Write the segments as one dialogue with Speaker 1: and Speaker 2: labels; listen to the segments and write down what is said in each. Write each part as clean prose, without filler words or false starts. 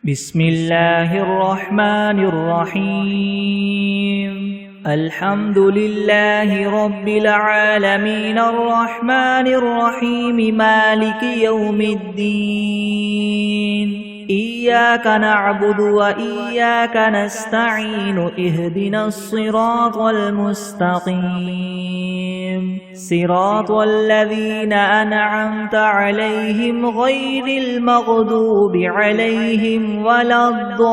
Speaker 1: بسم الله الرحمن الرحيم الحمد لله رب العالمين الرحمن الرحيم مالك يوم الدين إياك نعبد وإياك نستعين اهدنا الصراط المستقيم صراط الذين أنعمت عليهم غير المغضوب عليهم ولا الضالين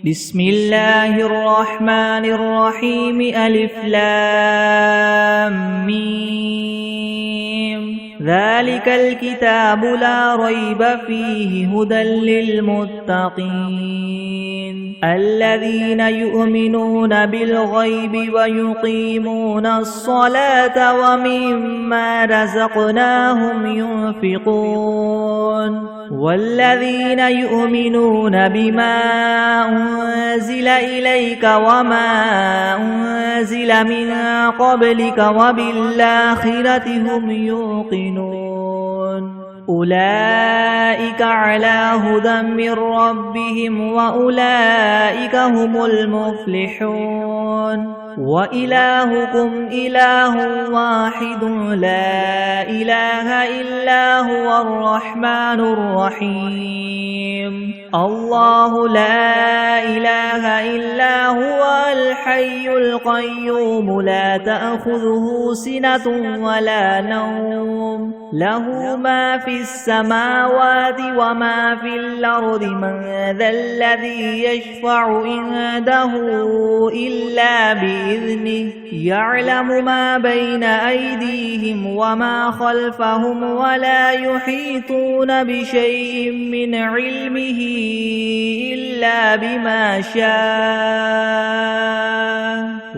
Speaker 1: بسم الله الرحمن الرحيم ألف لام ميم ذلك الكتاب لا ريب فيه هدى للمتقين الذين يؤمنون بالغيب ويقيمون الصلاة ومما رزقناهم ينفقون والذين يؤمنون بما أنزل إليك وما أنزل من قبلك وبالآخرة هم يوقنون أولئك على هدى من ربهم وأولئك هم المفلحون وإلهكم إله واحد لا إله إلا هو الرحمن الرحيم الله لا إله إلا هو الحي القيوم لا تأخذه سنة ولا نوم له ما في السماوات وما في الأرض من ذا الذي يشفع عنده إلا بإذنه يعلم ما بين أيديهم وما خلفهم ولا يحيطون بشيء من علمه إلا بما شاء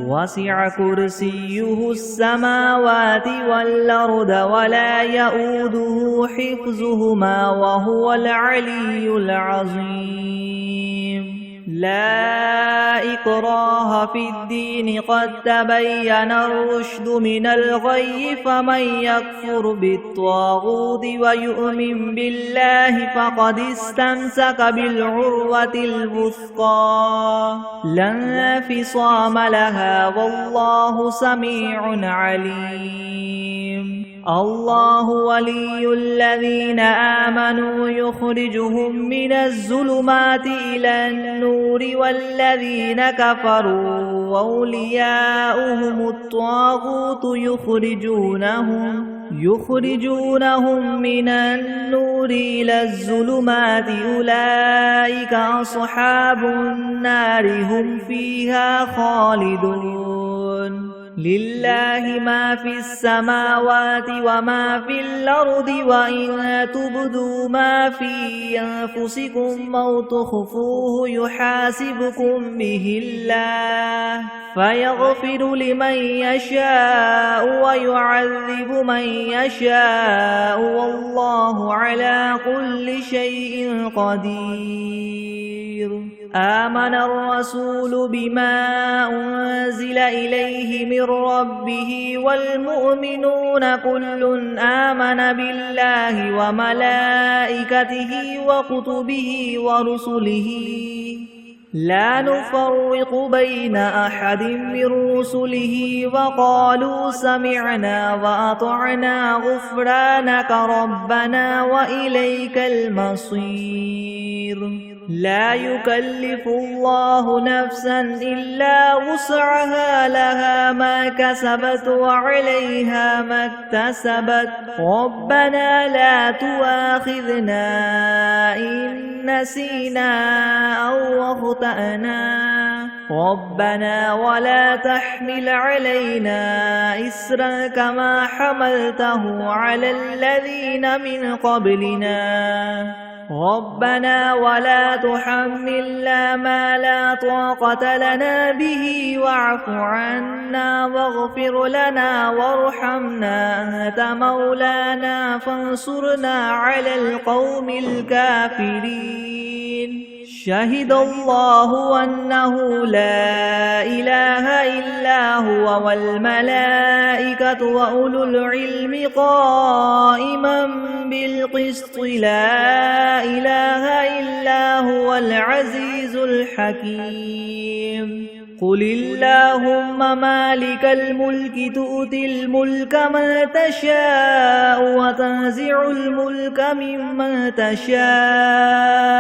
Speaker 1: وسع كرسيه السماوات والأرض ولا يؤوده حفظهما وهو العلي العظيم لا إكراه في الدين قد تبين الرشد من الغي فمن يكفر بالطاغوت ويؤمن بالله فقد استمسك بالعروة الوثقى لا انفصام لها والله سميع عليم الله ولي الذين آمنوا يخرجهم من الظلمات إلى النور والذين كفروا أولياؤهم الطاغوت يخرجونهم من النور إلى الظلمات أولئك أصحاب النار هم فيها خالدون لله ما في السماوات وما في الأرض وإن تبدوا ما في أنفسكم أو تخفوه يحاسبكم به الله فيغفر لمن يشاء ويعذب من يشاء والله على كل شيء قدير آمن الرسول بما أنزل إليه من ربه والمؤمنون كل آمن بالله وملائكته وكتبه ورسله لا نفرق بين أحد من رسله وقالوا سمعنا وأطعنا غفرانك ربنا وإليك المصير لا يكلف الله نفسا إلا وسعها لها ما كسبت وعليها ما اكتسبت ربنا لا تؤاخذنا إن نسينا أو أخطأنا ربنا ولا تحمل علينا إسرا كما حملته على الذين من قبلنا ربنا ولا تحملنا ما لا طاقة لنا به واعف عنا واغفر لنا وارحمنا أنت مولانا فانصرنا على القوم الكافرين شهد الله أنه لا إله إلا هو والملائكة وأولو العلم قائما بالقسط لا إله إلا هو العزيز الحكيم قل اللهم مالك الملك تؤتي الملك من تشاء وتنزع الملك ممن تشاء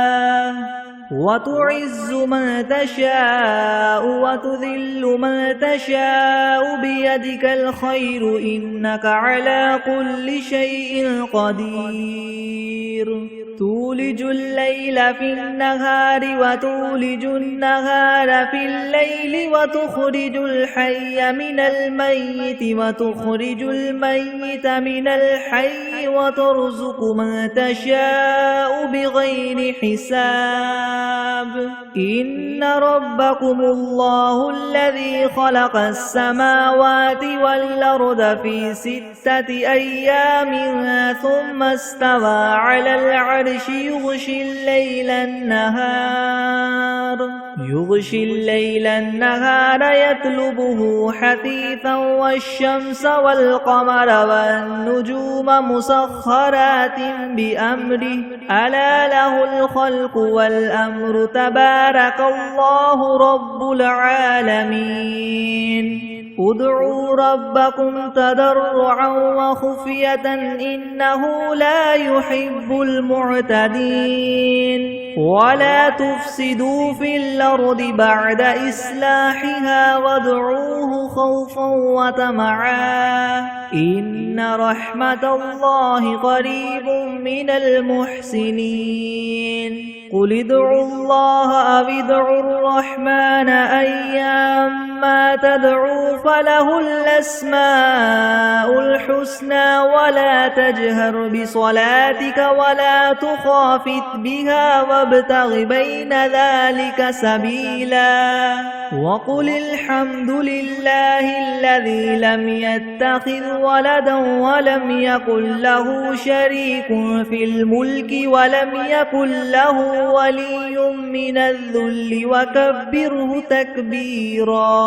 Speaker 1: وتعز من تشاء وتذل من تشاء بيدك الخير إنك على كل شيء قدير تولج الليل في النهار وتولج النهار في الليل وتخرج الحي من الميت وتخرج الميت من الحي وترزق من تشاء بغير حساب إن ربكم الله الذي خلق السماوات والأرض في 6 أيام ثم استوى على العرش يغشي الليل النهار يطلبه حثيثا والشمس والقمر والنجوم مسخرات بأمره ألا له الخلق والأمر تبارك الله رب العالمين ادعوا ربكم تضرعا وخفية إنه لا يحب المعتدين ولا تفسدوا في الأرض بعد إصلاحها وادعوه خوفا وطمعا إن رحمة الله قريب من المحسنين قل ادعوا الله أو ادعوا الرحمن أيما تدعوا فله الأسماء الحسنى ولا تجهر بصلاتك ولا تخافت بها وابتغ بين ذلك سبيلا وقل الحمد لله الذي لم يتخذ ولدا ولم يكن له شريك في الملك ولم يكن له ولي من الذل وكبره تكبيرا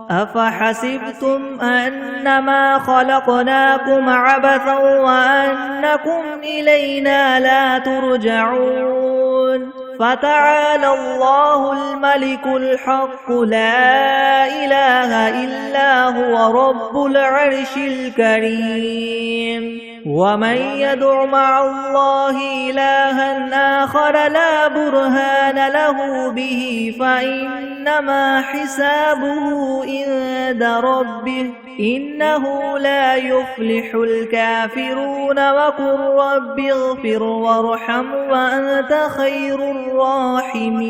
Speaker 1: أفحسبتم أنما خلقناكم عبثا وأنكم إلينا لا ترجعون فتعالى الله الملك الحق لا إله إلا هو رب العرش الكريم ومن يدع مع الله إلها آخر لا برهان له به فإنما حسابه عند ربه إنه لا يفلح الكافرون وقل رب اغفر وارحم وأنت خير الراحمين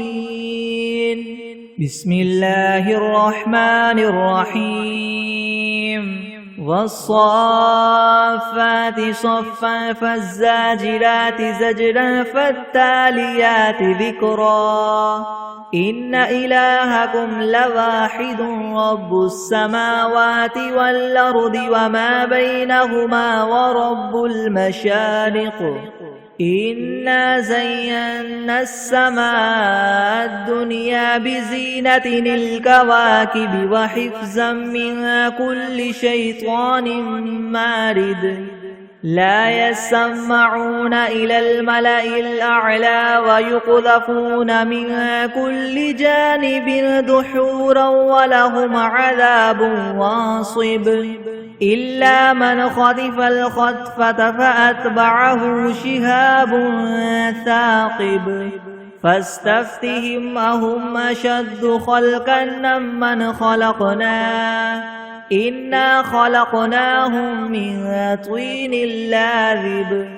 Speaker 1: بسم الله الرحمن الرحيم والصافات صفا فالزاجرات زجرا فالتاليات ذكرا إن إلهكم لواحد رب السماوات والأرض وما بينهما ورب المشارق إنا زينا السماء الدنيا بزينة الكواكب وحفظا من كل شيطان مارد لا يسمعون إلى الملأ الأعلى ويقذفون من كل جانب دحورا ولهم عذاب واصب إلا من خطف الخطفة فأتبعه شهاب ثاقب فاستفتهم أهم أشد خلقا ممن خلقنا إنا خلقناهم من طين لاذب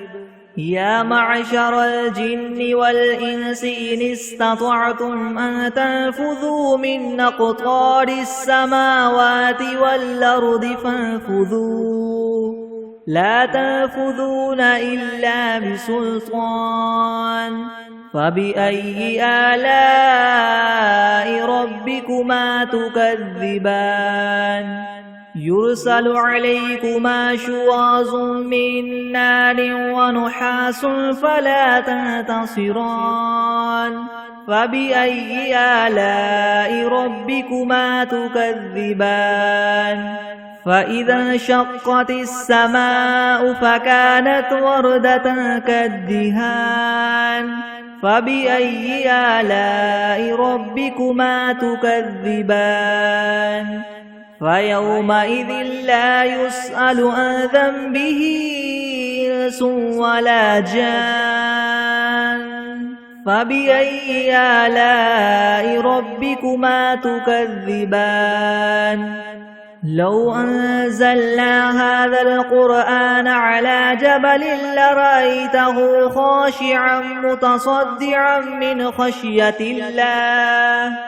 Speaker 1: يا معشر الجن والإنس إن استطعتم أن تنفذوا من أقطار السماوات والأرض فانفذوا لا تنفذون إلا بسلطان فبأي آلاء ربكما تكذبان يرسل عليكما شواظ من نار ونحاس فلا تنتصران فبأي آلاء ربكما تكذبان فإذا انشقت السماء فكانت وردة كالدهان فبأي آلاء ربكما تكذبان فيومئذ لا يسأل عن ذنبه إنس ولا جان فبأي آلاء ربكما تكذبان لو أنزلنا هذا القرآن على جبل لرأيته خاشعا متصدعا من خشية الله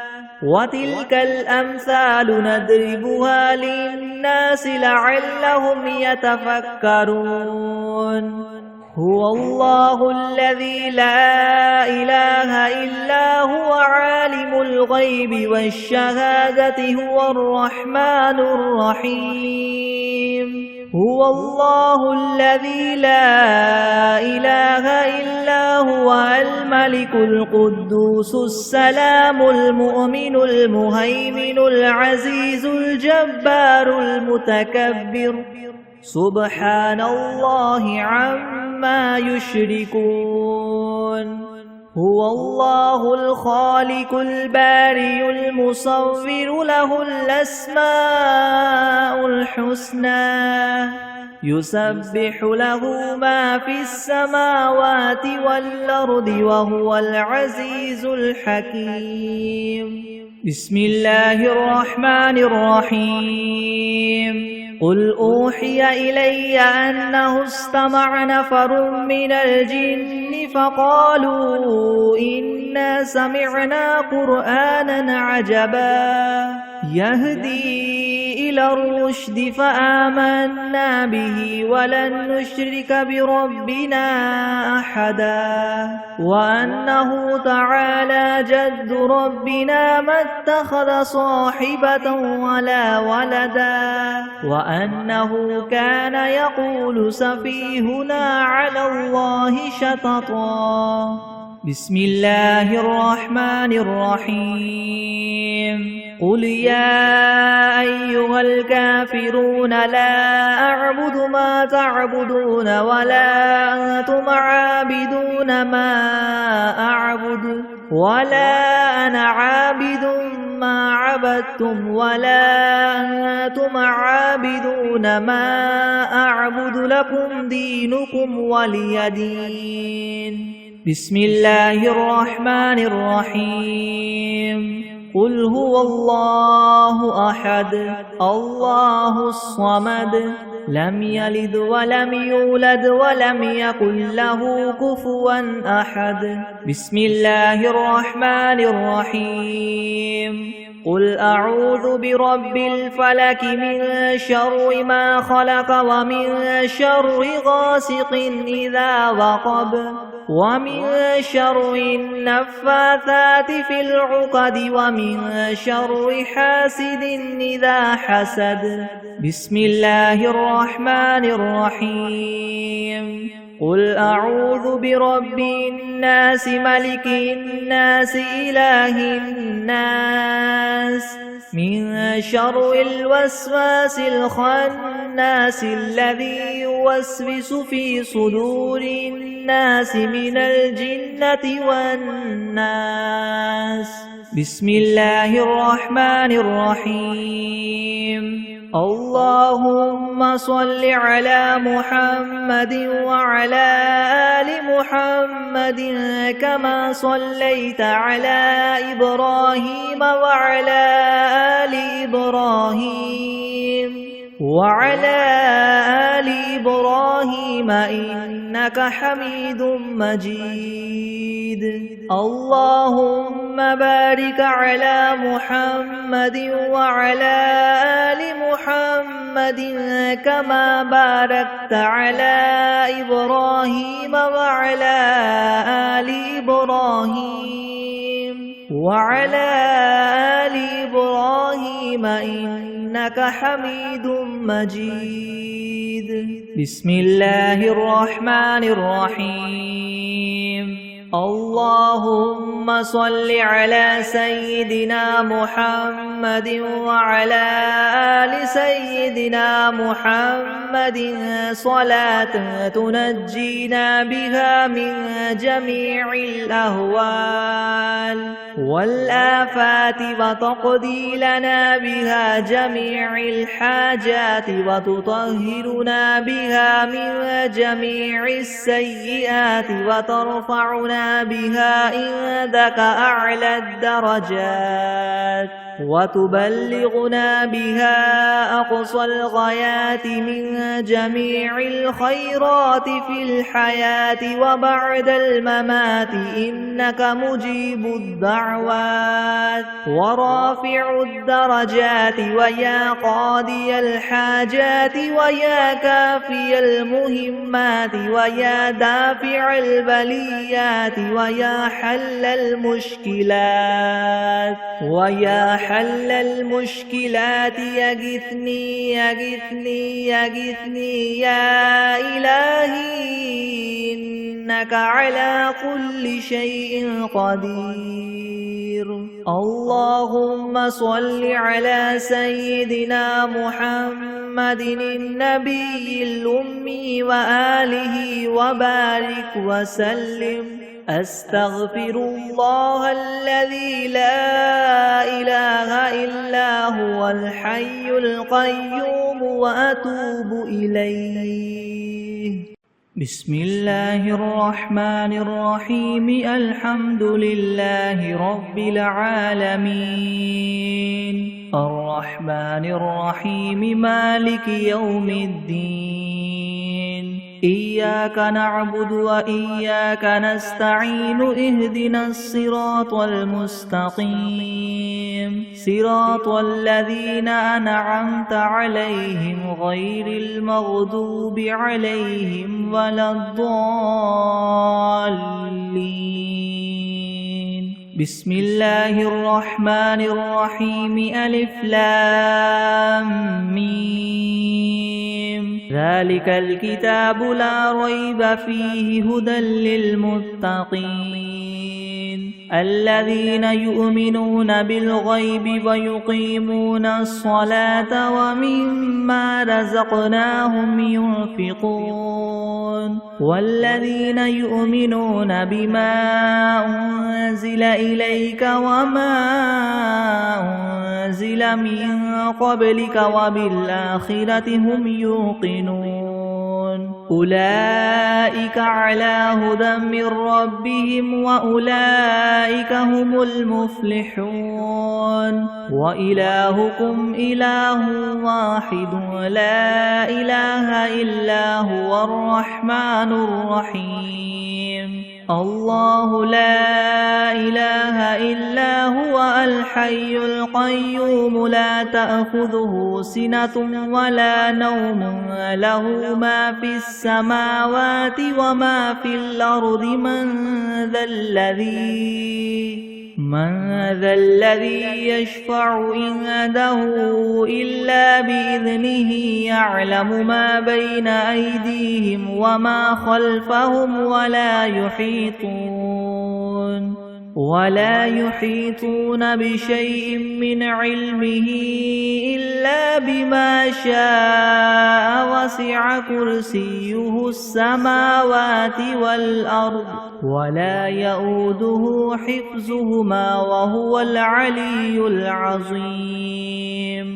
Speaker 1: وتلك الأمثال نضربها للناس لعلهم يتفكرون هو الله الذي لا إله إلا هو عالم الغيب والشهادة هو الرحمن الرحيم هو الله الذي لا إله إلا هو الملك القدوس السلام المؤمن المهيمن العزيز الجبار المتكبر سبحان الله عما يشركون هو الله الخالق البارئ المصور له الأسماء الحسنى يسبح له ما في السماوات والأرض وهو العزيز الحكيم بسم الله الرحمن الرحيم قل أوحي إلي أنه استمع نفر من الجن فقالوا إنا سمعنا قرآنا عجبا يهدي إلى الرشد فآمنا به ولن نشرك بربنا أحدا وأنه تعالى جد ربنا ما اتخذ صاحبة ولا ولدا وأنه كان يقول سفيهنا على الله شططا بسم الله الرحمن الرحيم قل يا أيها الكافرون لا أعبد ما تعبدون ولا أنتم عابدون ما أعبد ولا أنا عابد ما عبدتم ولا أنتم عابدون ما أعبد لكم دينكم ولي دين بسم الله الرحمن الرحيم قل هو الله أحد الله الصمد لم يلد ولم يولد ولم يكن له كفوا أحد بسم الله الرحمن الرحيم قل أعوذ برب الفلك من شر ما خلق ومن شر غاسق إذا وقب ومن شر النفاثات في العقد ومن شر حاسد إذا حسد بسم الله الرحمن الرحيم قل أعوذ برب الناس ملك الناس إله الناس من شر الوسواس الخناس الذي يوسوس في صدور الناس من الجنة والناس بسم الله الرحمن الرحيم اللهم صل على محمد وعلى آل محمد كما صليت على إبراهيم وعلى آل إبراهيم وعلى آل إبراهيم إنك حميد مجيد اللهم بارك على محمد وعلى آل محمد كما باركت على إبراهيم وعلى آل إبراهيم وعلى آل إبراهيم إنك إنك حميد مجيد. بسم الله الرحمن الرحيم. اللهم صل على سيدنا محمد وعلى آل سيدنا محمد صلاة تنجينا بها من جميع الأهوال والآفات وتقضي لنا بها جميع الحاجات وتطهرنا بها من جميع السيئات وترفعنا بها عندك أعلى الدرجات وتبلغنا بها أقصى الغايات من جميع الخيرات في الحياة وبعد الممات إنك مجيب الدعوات ورافع الدرجات ويا قاضي الحاجات ويا كافي المهمات ويا دافع البليات ويا حل المشكلات حل المشكلات يغثني يغثني يغثني يا إلهي إنك على كل شيء قدير. اللهم صل على سيدنا محمد النبي الأمي وآله وبارك وسلم. أستغفر الله الذي لا إله إلا هو الحي القيوم وأتوب إليه. بسم الله الرحمن الرحيم. الحمد لله رب العالمين الرحمن الرحيم مالك يوم الدين. إياك نعبد وإياك نستعين. اهدنا الصراط المستقيم صراط الذين أنعمت عليهم غير المغضوب عليهم ولا الضالين. بسم الله الرحمن الرحيم. ألف لام ميم. ذلك الكتاب لا ريب فيه هدى للمتقين الذين يؤمنون بالغيب ويقيمون الصلاة ومما رزقناهم ينفقون والذين يؤمنون بما أنزل إليك وما أنزل من قبلك وبالآخرة هم يوقنون. أولئك على هدى من ربهم وأولئك هم المفلحون. وإلهكم إله واحد لا إله إلا هو الرحمن الرحيم. الله لا إله إلا هو الحي القيوم لا تأخذه سنة ولا نوم له ما في السماوات وما في الأرض. من ذا الذي يشفع عنده إلا بإذنه يعلم ما بين أيديهم وما خلفهم ولا يحيطون بشيء من علمه إلا بما شاء. وسع كرسيه السماوات والأرض ولا يؤوده حفظهما وهو العلي العظيم.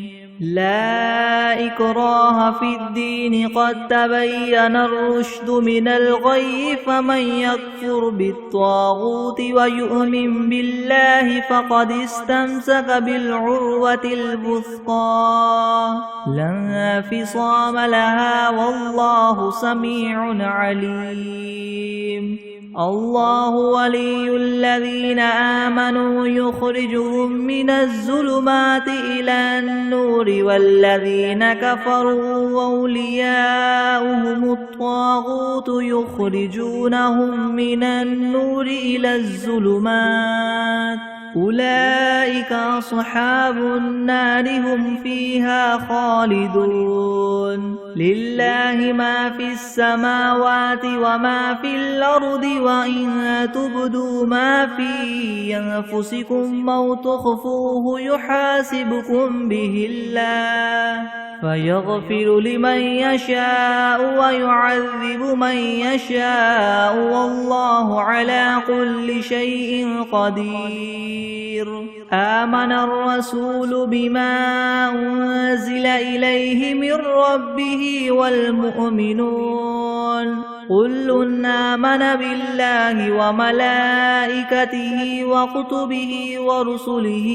Speaker 1: لا إكراه في الدين قد تبين الرشد من الغي. فمن يكفر بالطاغوت ويؤمن بالله فقد استمسك بالعروة الوثقى لا انفصام لها والله سميع عليم. الله ولي الذين آمنوا يخرجهم من الظلمات إلى النور والذين كفروا أولياؤهم الطاغوت يخرجونهم من النور إلى الظلمات أولئك أصحاب النار هم فيها خالدون لله ما في السماوات وما في الأرض وإن تبدوا ما في أنفسكم أو تخفوه يحاسبكم به الله فيغفر لمن يشاء ويعذب من يشاء والله على كل شيء قدير آمن الرسول بما أنزل إليه من ربه والمؤمنون كل آمن بالله وملائكته وكتبه ورسله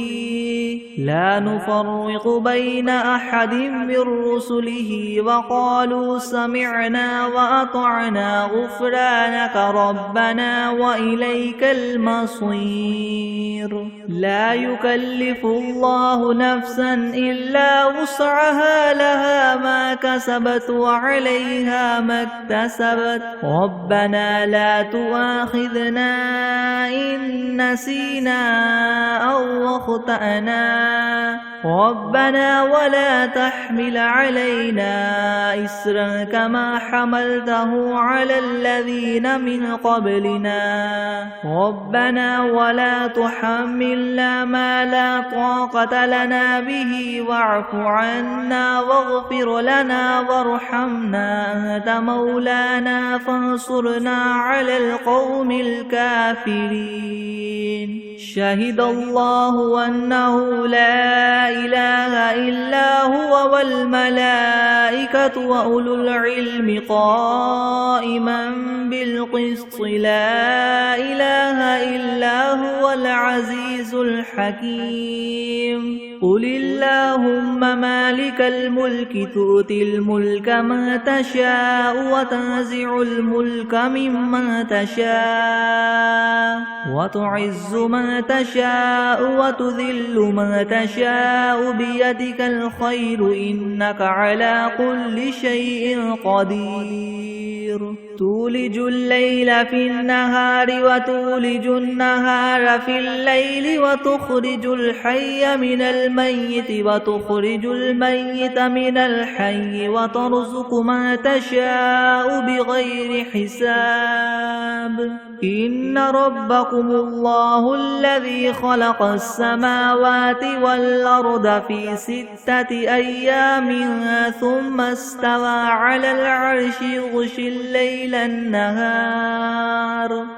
Speaker 1: لا نفرق بين أحد من رسله وقالوا سمعنا وأطعنا غفرانك ربنا وإليك المصير لا يكلف الله نفسا إلا وسعها لها ما كسبت وعليها ما اكتسبت ربنا لا تؤاخذنا إن نسينا أو أخطأنا ربنا ولا تحمل علينا إسرا كما حملته على الذين من قبلنا ربنا ولا تحملنا ما لا طاقة لنا به واعف عنا واغفر لنا وارحمنا أنت مولانا فانصرنا على القوم الكافرين شهد الله أنه لا إله إلا هو والملائكة وأولو العلم قائما بالقسط لا إله إلا هو العزيز الحكيم قل اللهم مالك الملك تؤتي الملك من تشاء وتنزع الملك ممن تشاء وتعز من تشاء وتذل من تشاء بيدك الخير إنك على كل شيء قدير تولج الليل في النهار وتولج النهار في الليل وتخرج الحي من الميت وتخرج الميت من الحي وترزق من تشاء بغير حساب إن ربكم الله الذي خلق السماوات والأرض في 6 أيام ثم استوى على العرش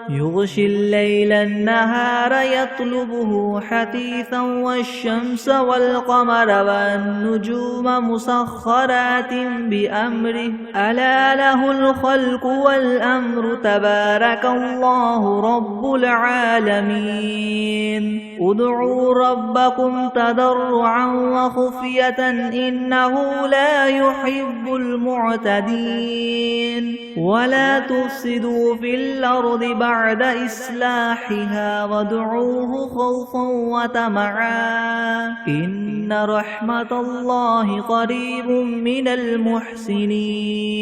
Speaker 1: يغشي الليل النهار يطلبه حثيثا والشمس والقمر والنجوم مسخرات بأمره ألا له الخلق والأمر تبارك الله رب العالمين ادعوا ربكم تضرعا وخفية إنه لا يحب المعتدين ولا تفسدوا في الأرض بعد إصلاحها وادعوه خوفا وطمعا إن رحمة الله قريب من المحسنين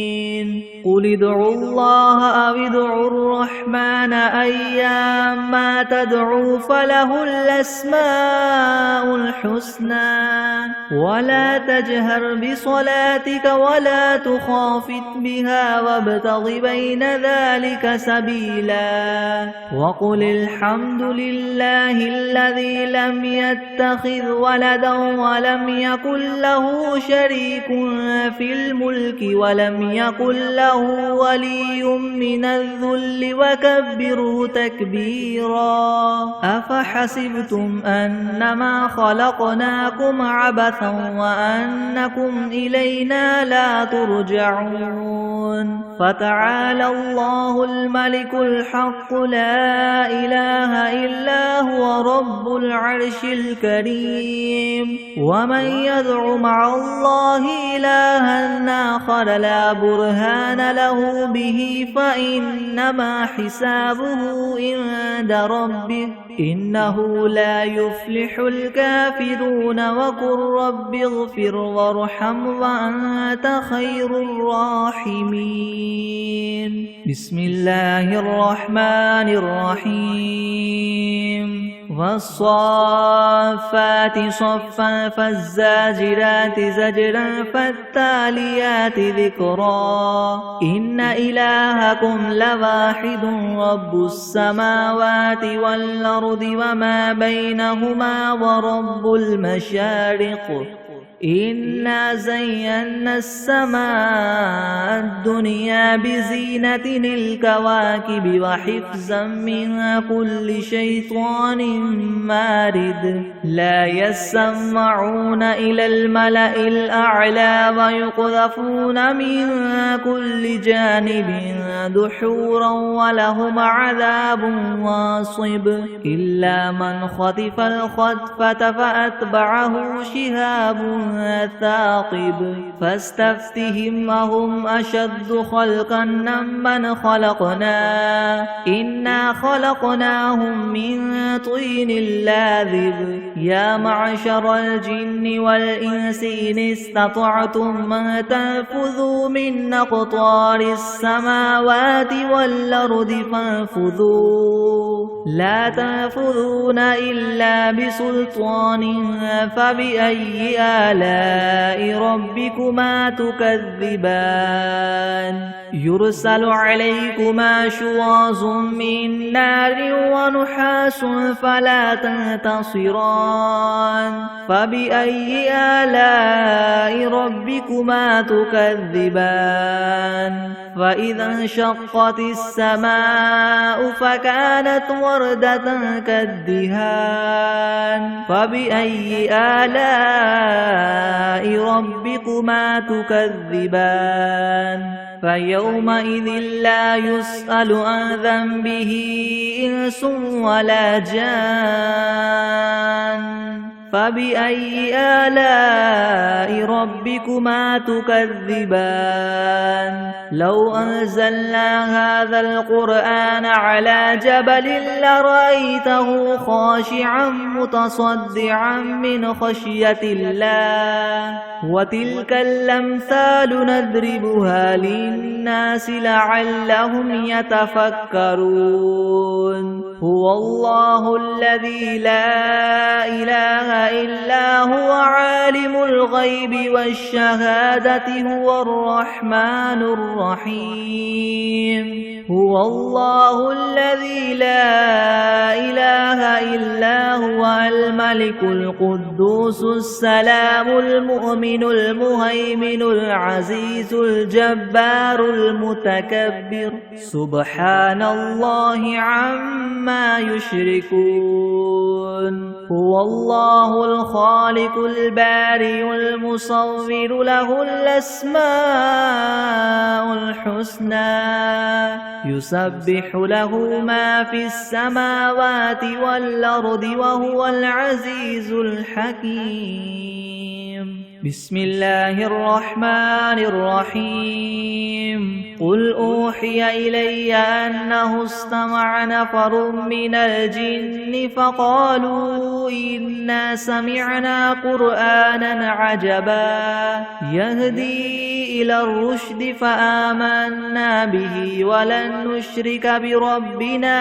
Speaker 1: قل ادعوا الله أو ادعوا الرحمن أيما تدعوا فله الأسماء الحسنى ولا تجهر بصلاتك ولا تخافت بها وابتغ بين ذلك سبيلا وقل الحمد لله الذي لم يتخذ ولدا ولم يكن له شريك في الملك ولم يكن له ولي من الذل وكبره تكبيرا أفحسبتم أنما خلقناكم عبثا وأنكم إلينا لا ترجعون فتعالى الله الملك الحق لا إله إلا هو رب العرش الكريم ومن يدع مع الله إلها آخر لا برهان له به فإنما حسابه عند ربه إنه لا يفلح الكافرون وقل رب اغفر وارحم وأنت خير الراحمين بسم الله الرحمن الرحيم والصافات صفا فالزاجرات زجرا فالتاليات ذكرا إن إلهكم لواحد رب السماوات والأرض وما بينهما ورب المشارق إنا زينا السماء الدنيا بزينة الكواكب وحفظا من كل شيطان مارد لا يسمعون إلى الملأ الأعلى ويقذفون من كل جانب دحورا ولهم عذاب واصب إلا من خطف الخطفة فأتبعه شهاب ثاقب فاستفتهم أهم أشد خلقا ممن خلقنا إنا خلقناهم من طين لاذب يا معشر الجن والإنس إن استطعتم أن تنفذوا من أقطار السماوات والأرض فانفذوا لا تنفذون إلا بسلطان فبأي آلاء ربكما تكذبان يرسل عليكما شواظ من نار ونحاس فلا تنتصران فبأي آلاء ربكما تكذبان فإذا انشقت السماء فكانت وردة كالدهان فبأي آلاء ربكما تكذبان فيومئذ لا يسأل عن ذنبه إنس ولا جان فبأي آلاء ربكما تكذبان لو أنزلنا هذا القرآن على جبل لرأيته خاشعا متصدعا من خشية الله وتلك الأمثال نضربها للناس لعلهم يتفكرون هو الله الذي لا إله إلا هو عالم الغيب والشهادة هو الرحمن الرحيم هو الله الذي لا إله إلا هو الملك القدوس السلام المؤمن المهيمن العزيز الجبار المتكبر سبحان الله عما يشركون هو الله الخالق البارئ المصور له الأسماء الحسنى يسبح له ما في السماوات والأرض وهو العزيز الحكيم بسم الله الرحمن الرحيم قل أوحي إلي أنه استمع نفر من الجن فقالوا إنا سمعنا قرآنا عجبا يهدي إلى الرشد فآمنا به ولن نشرك بربنا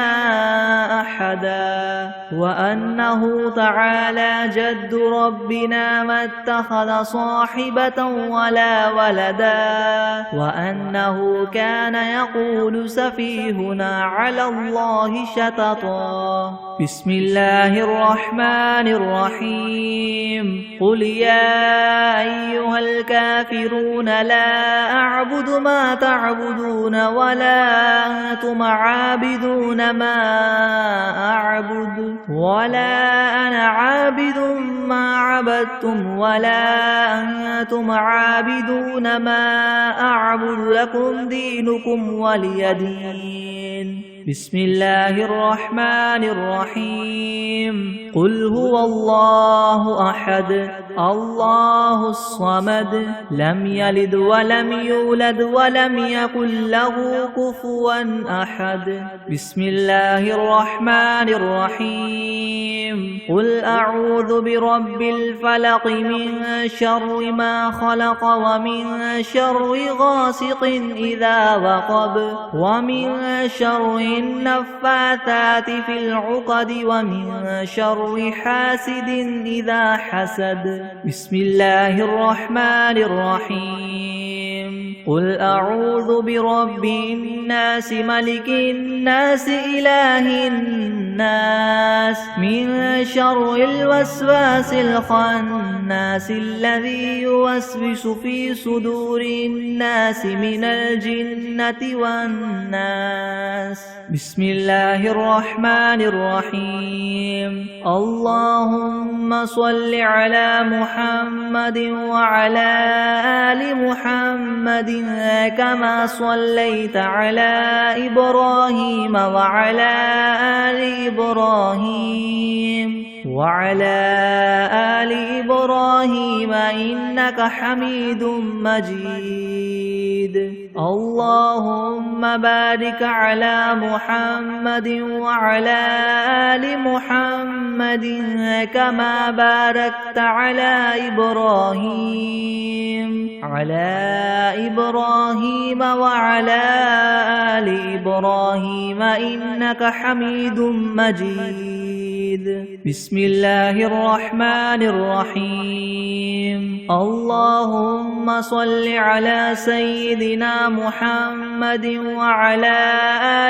Speaker 1: أحدا وأنه تعالى جد ربنا ما اتخذ صاحبة ولا ولدا وأنه كان يقول سفيهنا على الله شططا بسم الله الرحمن الرحيم قل يا أيها الكافرون لا أعبد ما تعبدون ولا أنتم عابدون ما أعبد ولا أنا عابد ما عبدتم ولا أنتم عابدون ما أعبد لكم دينكم ولي دين بسم الله الرحمن الرحيم قل هو الله أحد الله الصمد لم يلد ولم يولد ولم يكن له كفوا أحد بسم الله الرحمن الرحيم قل أعوذ برب الفلق من شر ما خلق ومن شر غاسق إذا وقب ومن شر النفاثات في العقد ومن شر حاسد إذا حسد بسم الله الرحمن الرحيم قل أعوذ برب الناس ملك الناس إله الناس من شر الوسواس الخناس الذي يوسوس في صدور الناس من الجنة والناس بسم الله الرحمن الرحيم اللهم صل على محمد وعلى آل محمد كما صليت على إبراهيم وعلى آل إبراهيم إنك حميد مجيد اللهم بارك على محمد وعلى آل محمد كما باركت على إبراهيم وعلى آل إبراهيم إنك حميد مجيد بسم الله الرحمن الرحيم اللهم صل على سيدنا محمد وعلى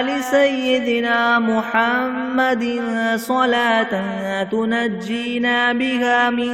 Speaker 1: آل سيدنا محمد صلاة تنجينا بها من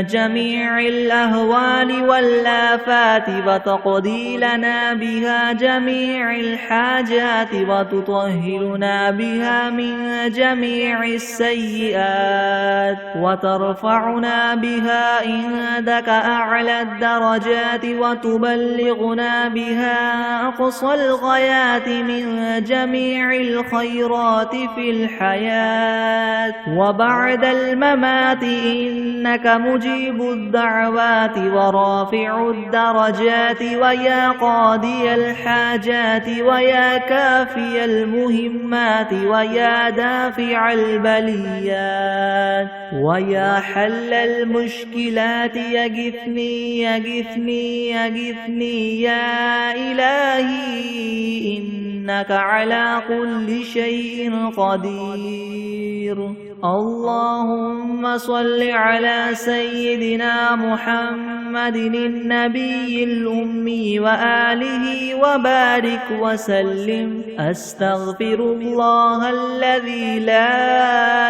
Speaker 1: جميع الأهوال والآفات وتقضي لنا بها جميع الحاجات وتطهرنا بها من جميع السيئات وترفعنا بها عندك أعلى الدرجات وتبلغنا بها أقصى الغايات من جميع الخيرات في الحياة وبعد الممات إنك مجيب الدعوات ورافع الدرجات ويا قاضي الحاجات ويا كافي المهمات ويا دافع البليات ويا حل المشكلات يغثني يا إلهي إنك على كل شيء قدير اللهم صل على سيدنا محمد النبي الأمي وآله وبارك وسلم أستغفر الله الذي لا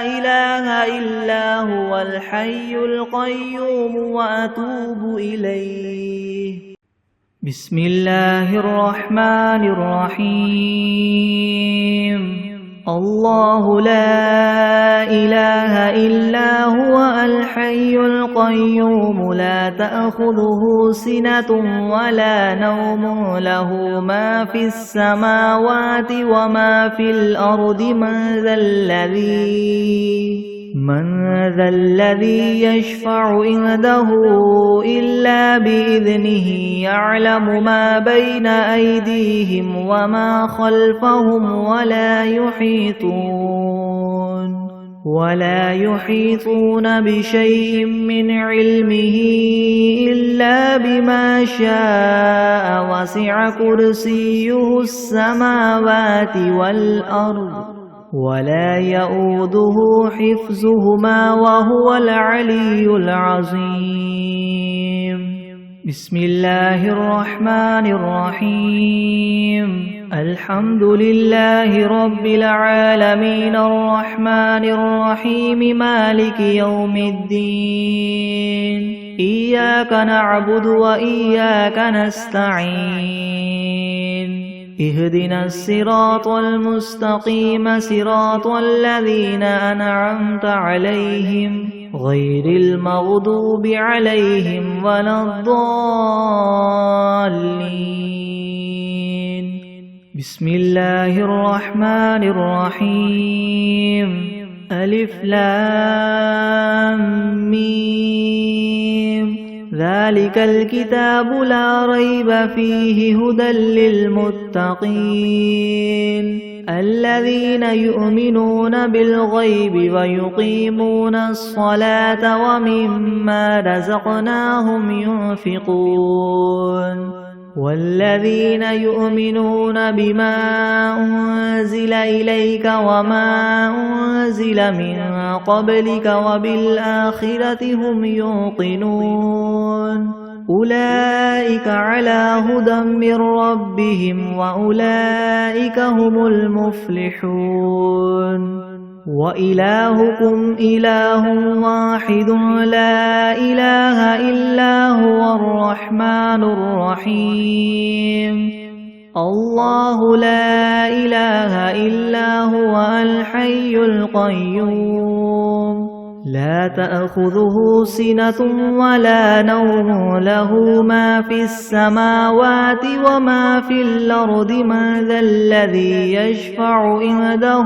Speaker 1: إله إلا هو الحي القيوم وأتوب إليه بسم الله الرحمن الرحيم الله لا إله إلا هو الحي القيوم لا تأخذه سنة ولا نوم له ما في السماوات وما في الأرض من ذا الذي يشفع عنده إلا بإذنه يعلم ما بين أيديهم وما خلفهم ولا يحيطون بشيء من علمه إلا بما شاء وسع كرسيه السماوات والأرض ولا يؤوده حفظهما وهو العلي العظيم بسم الله الرحمن الرحيم الحمد لله رب العالمين الرحمن الرحيم مالك يوم الدين إياك نعبد وإياك نستعين اهدنا الصراط المستقيم صراط الذين أنعمت عليهم غير المغضوب عليهم ولا الضالين بسم الله الرحمن الرحيم ألف لام ميم ذلك الكتاب لا ريب فيه هدى للمتقين الذين يؤمنون بالغيب ويقيمون الصلاة ومما رزقناهم ينفقون والذين يؤمنون بما أنزل إليك وما أنزل من قبلك وبالآخرة هم يوقنون أولئك على هدى من ربهم وأولئك هم المفلحون وإلهكم إله واحد لا إله إلا هو الرحمن الرحيم الله لا إله إلا هو الحي القيوم لا تأخذه سنة ولا نوم له ما في السماوات وما في الأرض من ذا الذي يشفع عنده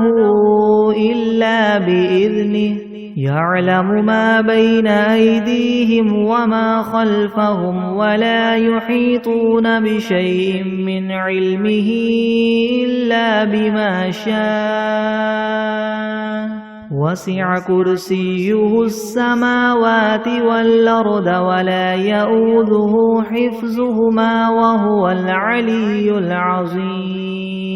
Speaker 1: إلا بإذنه يعلم ما بين أيديهم وما خلفهم ولا يحيطون بشيء من علمه إلا بما شاء وسع كرسيه السماوات والأرض ولا يؤوده حفظهما وهو العلي العظيم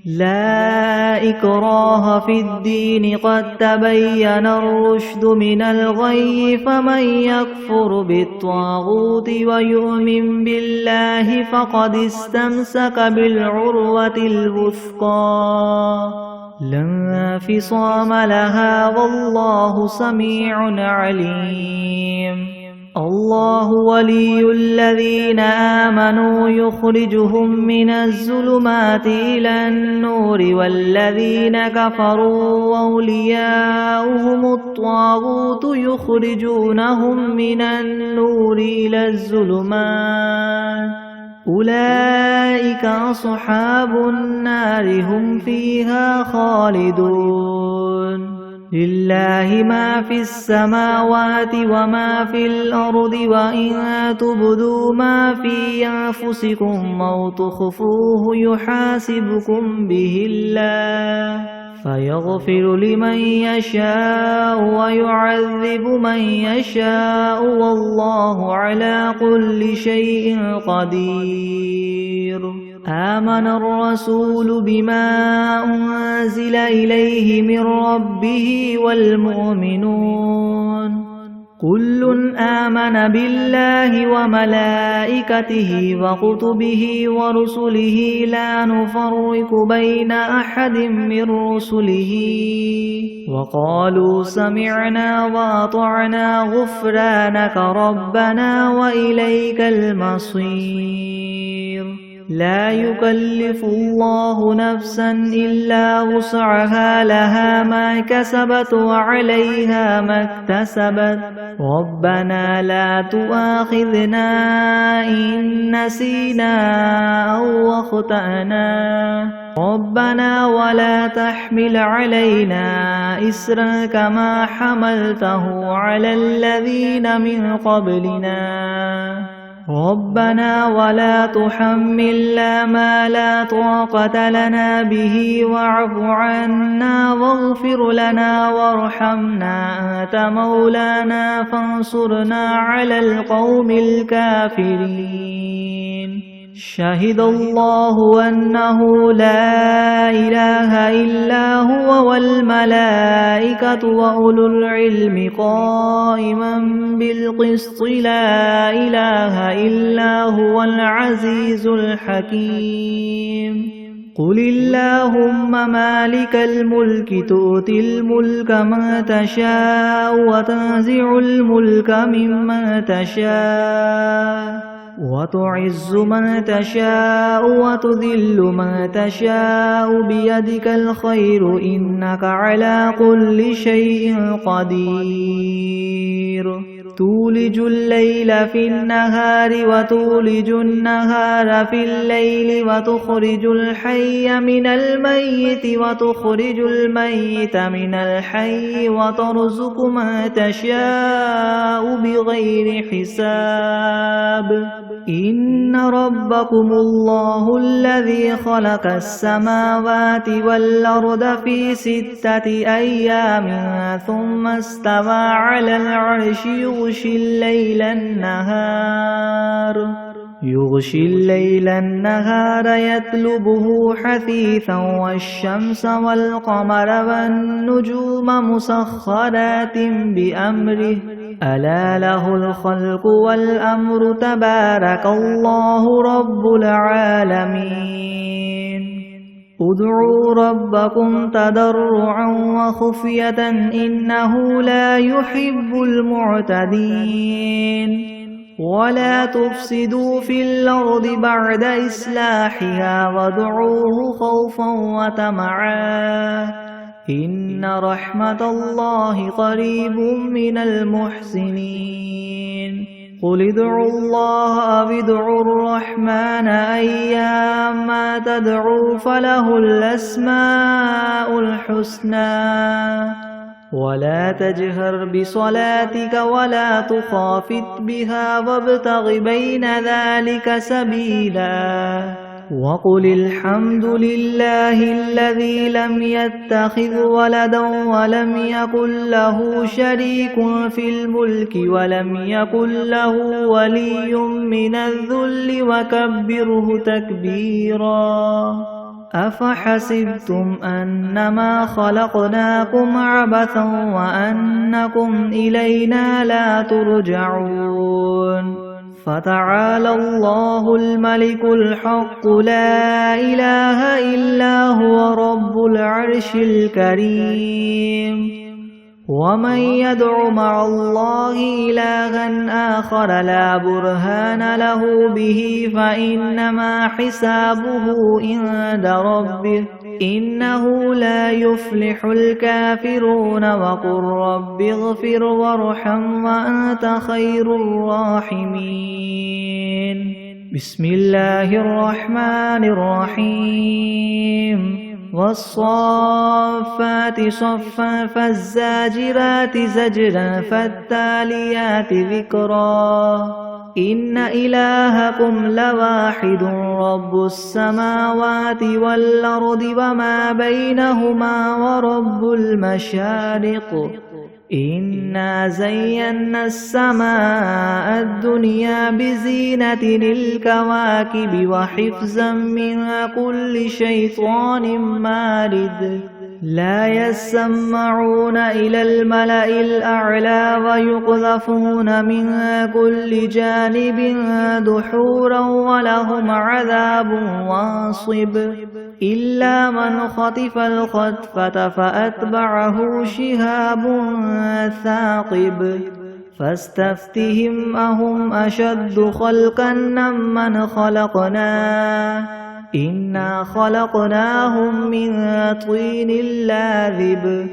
Speaker 1: لا إكراه في الدين قد تبين الرشد من الغي فمن يكفر بالطاغوت ويؤمن بالله فقد استمسك بالعروة الوثقى لا انفصام لها والله سميع عليم الله ولي الذين آمنوا يخرجهم من الظلمات إلى النور والذين كفروا أولياؤهم الطاغوت يخرجونهم من النور إلى الظلمات أولئك أصحاب النار هم فيها خالدون لله ما في السماوات وما في الأرض وإن تبدوا ما في أنفسكم أو تخفوه يحاسبكم به الله فيغفر لمن يشاء ويعذب من يشاء والله على كل شيء قدير آمن الرسول بما أنزل إليه من ربه والمؤمنون كل آمن بالله وملائكته وكتبه ورسله لا نفرق بين أحد من رسله وقالوا سمعنا وأطعنا غفرانك ربنا وإليك المصير لا يكلف الله نفسا إلا وسعها لها ما كسبت وعليها ما اكتسبت ربنا لا تؤاخذنا إن نسينا أو أخطأنا ربنا ولا تحمل علينا إسرا كما حملته على الذين من قبلنا ربنا ولا تحملنا ما لا طاقة لنا به واعف عنا واغفر لنا وارحمنا أنت مولانا فانصرنا على القوم الكافرين شهد الله أنه لا إله إلا هو والملائكة وأولو العلم قائما بالقسط لا إله إلا هو العزيز الحكيم قل اللهم مالك الملك تؤتي الملك من تشاء وتنزع الملك ممن تشاء وتعز من تشاء وتذل من تشاء بيدك الخير إنك على كل شيء قدير تولج الليل في النهار وتولج النهار في الليل وتخرج الحي من الميت وتخرج الميت من الحي وترزق من تشاء بغير حساب إن ربكم الله الذي خلق السماوات والأرض في 6 أيام ثم استوى على العرش يغشي الليل النهار يطلبه حثيثا والشمس والقمر والنجوم مسخرات بأمره ألا له الخلق والأمر تبارك الله رب العالمين ادعوا ربكم تضرعا وخفية إنه لا يحب المعتدين ولا تفسدوا في الأرض بعد إصلاحها وادعوه خوفا وطمعا إن رحمة الله قريب من المحسنين قل ادعوا الله أو ادعوا الرحمن أيما تدعوا فله الأسماء الحسنى ولا تجهر بصلاتك ولا تخافت بها وابتغ بين ذلك سبيلا وقل الحمد لله الذي لم يتخذ ولدا ولم يكن له شريك في الملك ولم يكن له ولي من الذل وكبره تكبيرا أفحسبتم أنما خلقناكم عبثا وأنكم إلينا لا ترجعون فتعالى الله الملك الحق لا إله إلا هو رب العرش الكريم ومن يدع مع الله إلها آخر لا برهان له به فإنما حسابه عند ربه إنه لا يفلح الكافرون وقل رب اغفر وارحم وأنت خير الراحمين بسم الله الرحمن الرحيم والصافات صفا فالزاجرات زجرا فالتاليات ذكرا إن إلهكم لواحد رب السماوات والأرض وما بينهما ورب المشارق إنا زينا السماء الدنيا بزينة الكواكب وحفظا من كل شيطان مارد لا يسمعون إلى الملأ الأعلى ويقذفون من كل جانب دحورا ولهم عذاب واصب إلا من خطف الخطفة فأتبعه شهاب ثاقب فاستفتهم أهم أشد خلقا ممن خلقنا إنا خلقناهم من طين لاذب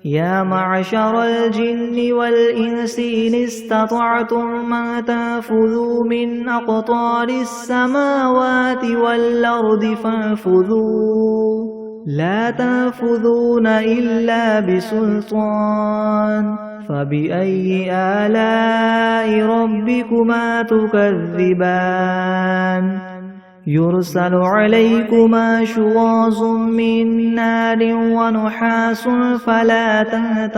Speaker 1: يا معشر الجن والإنس إن استطعتم أن تنفذوا من أقطار السماوات والأرض فانفذوا لا تنفذون إلا بسلطان فبأي آلاء ربكما تكذبان يرسل عليكما شواظ من نار ونحاس فلا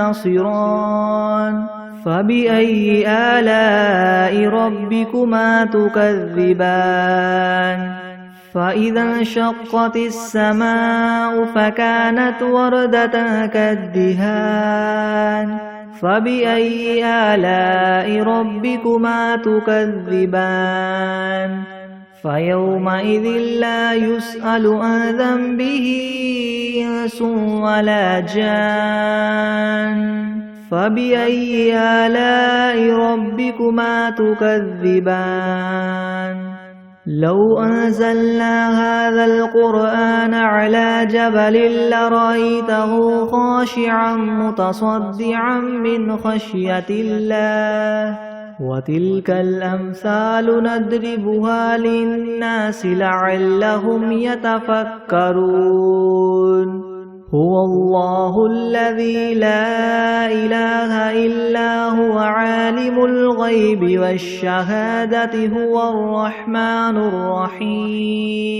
Speaker 1: تنتصران فبأي آلاء ربكما تكذبان فإذا انشقت السماء فكانت وردة كالدهان فبأي آلاء ربكما تكذبان فيومئذ لا يسأل عن ذنبه إنس ولا جان فبأي آلاء ربكما تكذبان لو أنزلنا هذا القرآن على جبل لرأيته خاشعا متصدعا من خشية الله وتلك الأمثال نضربها للناس لعلهم يتفكرون هو الله الذي لا إله إلا هو عالم الغيب والشهادة هو الرحمن الرحيم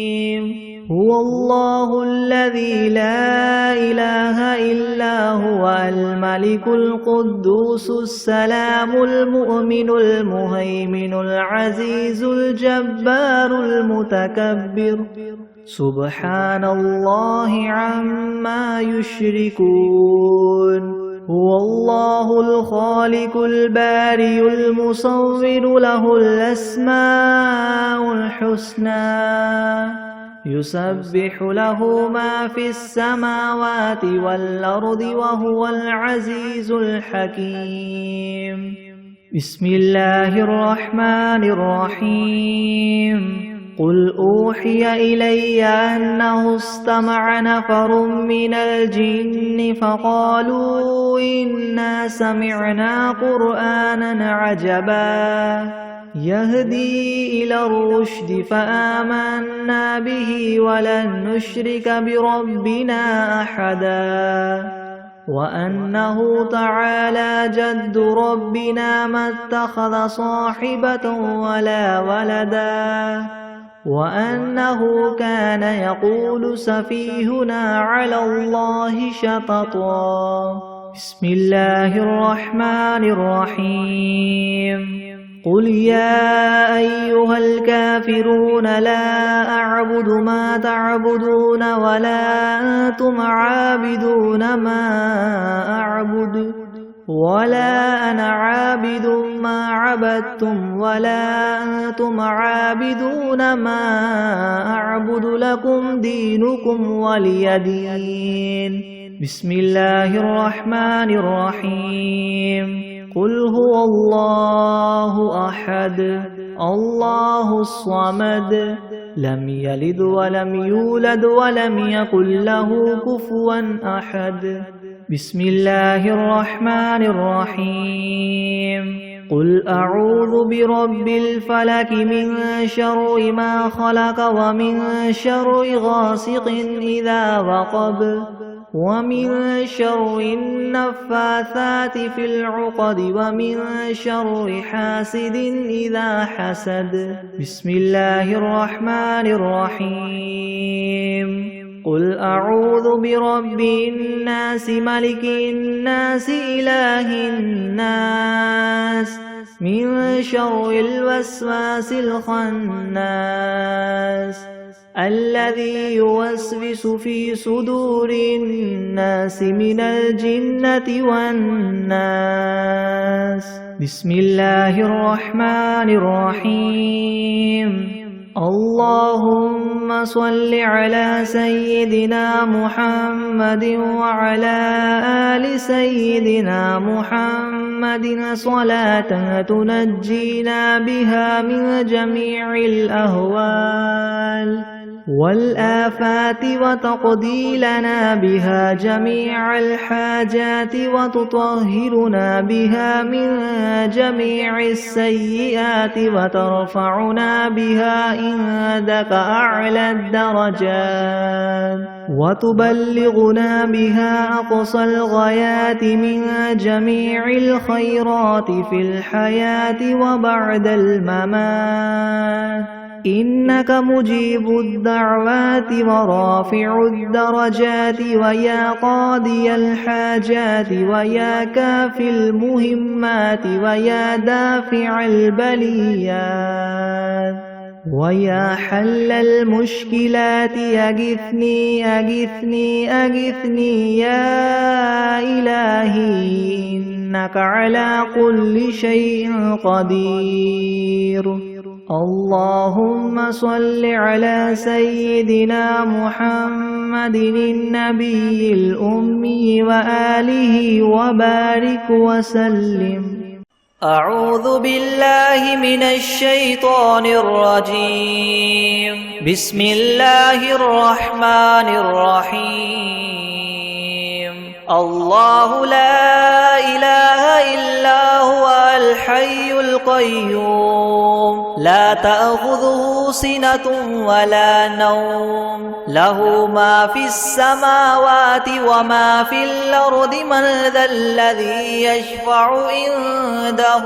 Speaker 1: هو الله الذي لا إله إلا هو الملك القدوس السلام المؤمن المهيمن العزيز الجبار المتكبر سبحان الله عما يشركون هو الله الخالق البارئ المصور له الأسماء الحسنى يسبح له ما في السماوات والأرض وهو العزيز الحكيم بسم الله الرحمن الرحيم قل أوحي إلي أنه استمع نفر من الجن فقالوا إنا سمعنا قرآنا عجبا يهدي إلى الرشد فآمنا به ولن نشرك بربنا أحدا وأنه تعالى جد ربنا ما اتخذ صاحبة ولا ولدا وأنه كان يقول سفيهنا على الله شططا بسم الله الرحمن الرحيم قل يا أيها الكافرون لا أعبد ما تعبدون ولا أنتم عابدون ما أعبد ولا أنا عابد ما عبدتم ولا أنتم عابدون ما أعبد لكم دينكم ولي دين بسم الله الرحمن الرحيم قل هو الله أحد الله الصمد لم يلد ولم يولد ولم يكن له كفوا أحد بسم الله الرحمن الرحيم قل أعوذ برب الفلك من شر ما خلق ومن شر غاسق إذا وقب ومن شر النفاثات في العقد ومن شر حاسد إذا حسد بسم الله الرحمن الرحيم قل أعوذ برب الناس ملك الناس إله الناس من شر الوسواس الخناس الذي يوسوس في صدور الناس من الجنة والناس بسم الله الرحمن الرحيم اللهم صل على سيدنا محمد وعلى آل سيدنا محمد صلاة تنجينا بها من جميع الأهوال والآفات وتقضي لنا بها جميع الحاجات وتطهرنا بها من جميع السيئات وترفعنا بها عندك أعلى الدرجات وتبلغنا بها أقصى الغايات من جميع الخيرات في الحياة وبعد الممات إنك مجيب الدعوات ورافع الدرجات ويا قاضي الحاجات ويا كافي المهمات ويا دافع البليات ويا حل المشكلات أغثني أغثني أغثني يا إلهي إنك على كل شيء قدير اللهم صل على سيدنا محمد النبي الأمي وآله وبارك وسلم أعوذ بالله من الشيطان الرجيم. بسم الله الرحمن الرحيم. الله لا إله إلا هو الحي القيوم لا تأخذه سنة ولا نوم له ما في السماوات وما في الأرض من ذا الذي يشفع عنده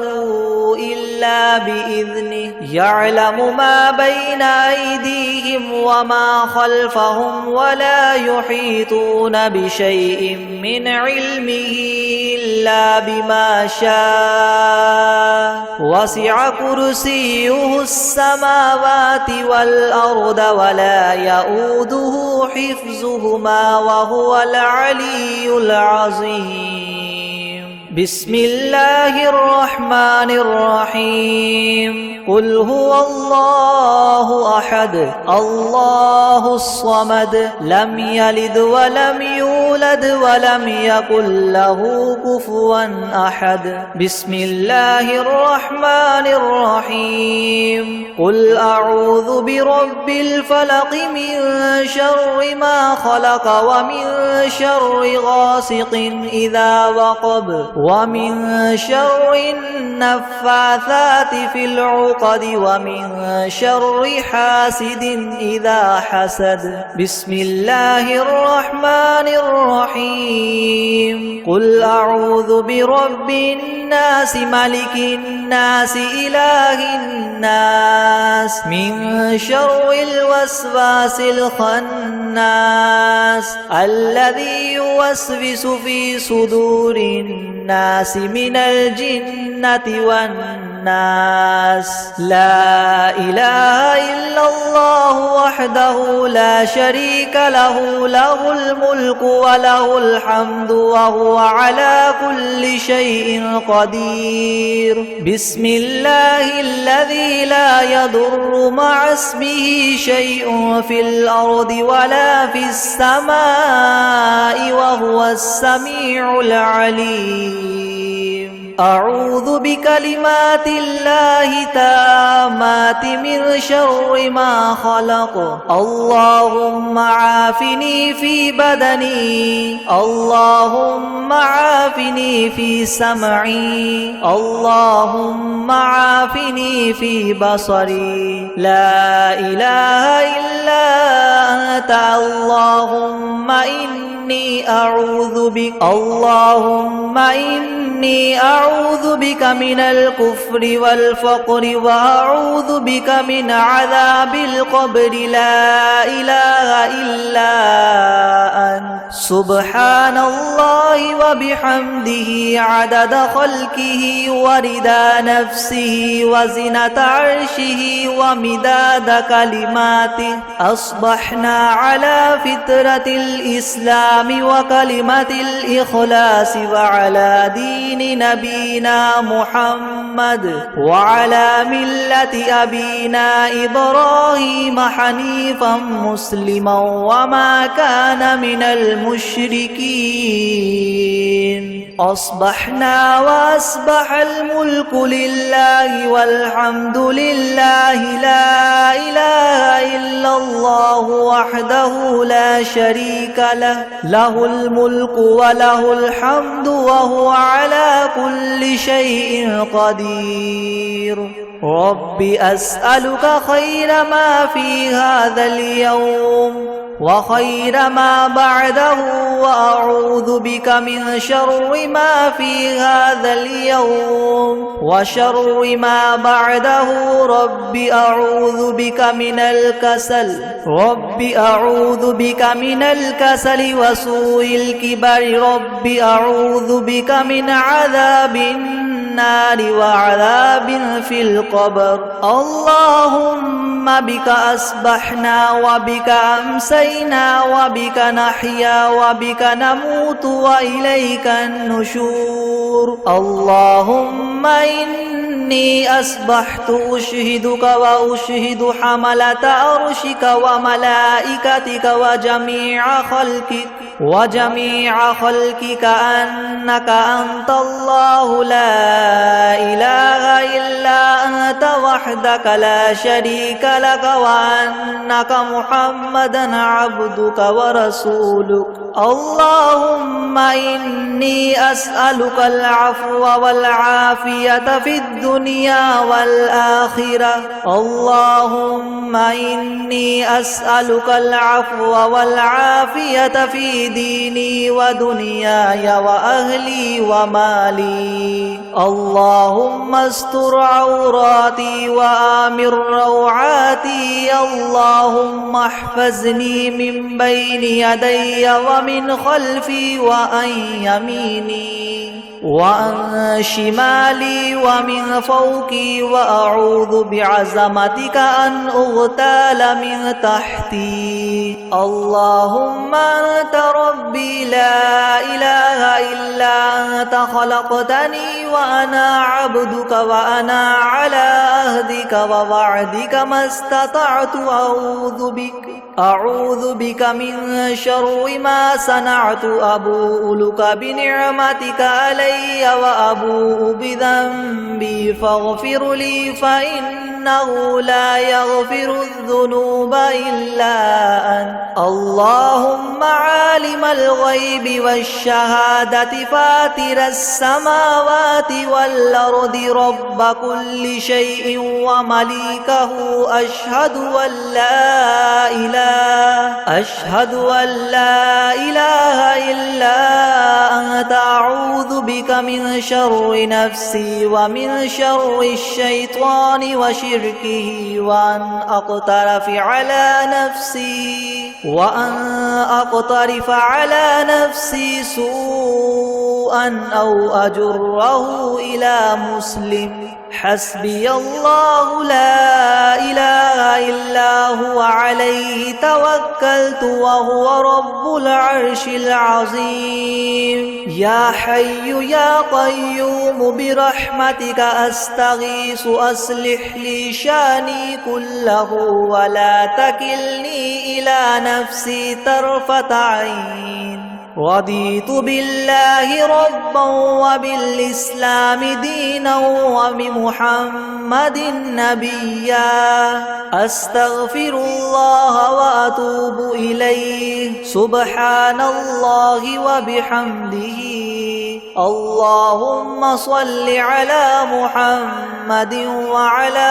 Speaker 1: إلا بإذنه يعلم ما بين أيديهم وما خلفهم ولا يحيطون بشيء من علمه إلا بما شاء وسع كرسيه السماوات والأرض ولا يؤوده حفظهما وهو العلي العظيم. بسم الله الرحمن الرحيم. قل هو الله أحد الله الصمد لم يلد ولم يولد ولم يكن له كفوا أحد. بسم الله الرحمن الرحيم. قل أعوذ برب الفلق من شر ما خلق ومن شر غاسق إذا وقب ومن شر النفاثات في العقد ومن شر حاسد إذا حسد. بسم الله الرحمن الرحيم. قل أعوذ برب الناس ملك الناس إله الناس من شر الوسواس الخناس الذي يوسوس في صدور الناس من الجنة والناس. لا إله إلا الله وحده لا شريك له له الملك وله الحمد وهو على كل شيء قدير. بسم الله الذي لا يضر مع اسمه شيء في الأرض ولا في السماء وهو السميع العليم. أعوذ بكلمات الله تامات من شر ما خلق. اللهم عافني في بدني اللهم عافني في سمعي اللهم عافني في بصري. لا إله إلا أنت اللهم إني أعوذ بك اللهم إني أعوذ بك من الكفر والفقر وأعوذ بك من عذاب القبر. لا إله إلا أنت سبحان الله وبحمده عدد خلقه ورضا نفسه وزنة عرشه ومداد كلماته. أصبحنا على فطرة الإسلام وكلمة الإخلاص وعلى دين نبينا محمد وعلى ملة أبينا إبراهيم حنيفا مسلما وما كان من المشركين. أصبحنا وأصبح الملك لله والحمد لله. لا إله إلا الله وحده لا شريك له له الملك وله الحمد وهو على كل شيء قدير. رب أسألك خير ما في هذا اليوم وخير ما بعده وأعوذ بك من شر ما في هذا اليوم وشر ما بعده. رب أعوذ بك من الكسل رب أعوذ بك من الكسل وسوء الكبر. رب أعوذ بك من عذاب النار وعذاب في القبر. اللهم بك أصبحنا وبك أمسينا أمسينا وبك نحيا وبك نموت وإليك النشور. اللهم إني أصبحت أشهدك وأشهد حملة عرشك وملائكتك وجميع خلقك أنك أنت الله لا إله إلا أنت وحدك لا شريك لك وأنك محمدا عبدك ورسولك. اللهم إني أسألك العفو والعافية في الدنيا والآخرة. اللهم إني أسألك العفو والعافية في ديني ودنياي وأهلي ومالي. اللهم استر عوراتي وآمن روعاتي. اللهم احفظني من بين يدي ومن خلفي وعن يميني وعن شمالي ومن فوقي وأعوذ بعظمتك أن أغتال من تحتي. اللهم أنت ربي لا إله إلا أنت خلقتني وأنا عبدك وأنا على عهدك ووعدك ما استطعت. أعوذ بك من شر ما صنعت. أبوء لك بنعمتك علي وأبوء بذنبي فاغفر لي فإنه لا يغفر الذنوب إلا أنت. اللهم عالم الغيب والشهادة فاتر السماوات والأرض رب كل شيء ومليكه أشهد أن لا إله إلا أنت. أعوذ بك من شر نفسي ومن شر الشيطان وشركه وأن أقترف على نفسي سوءا أو أجره إلى مسلم. حسبي الله لا إله إلا هو عليه توكلت وهو رب العرش العظيم. يا حي يا قيوم برحمتك أستغيث أصلح لي شاني كله ولا تكلني إلى نفسي طرفة عين. رضيت بالله ربا وبالإسلام دينا وبمحمد نبيا. أستغفر الله وأتوب إليه. سبحان الله وبحمده. اللهم صل على محمد وعلى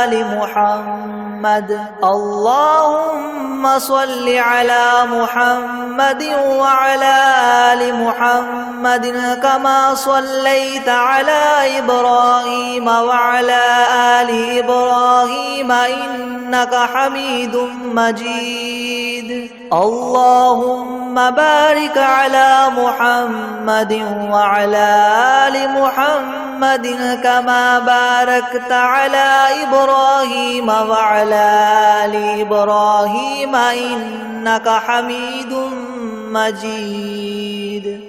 Speaker 1: آل محمد. اللهم صل على محمد وعلى آل محمد كما صليت على إبراهيم وعلى آل إبراهيم إنك حميد مجيد. اللهم بارك على محمد وعلى آل محمد كما باركت على إبراهيم وعلى آل إبراهيم إنك حميد مجيد.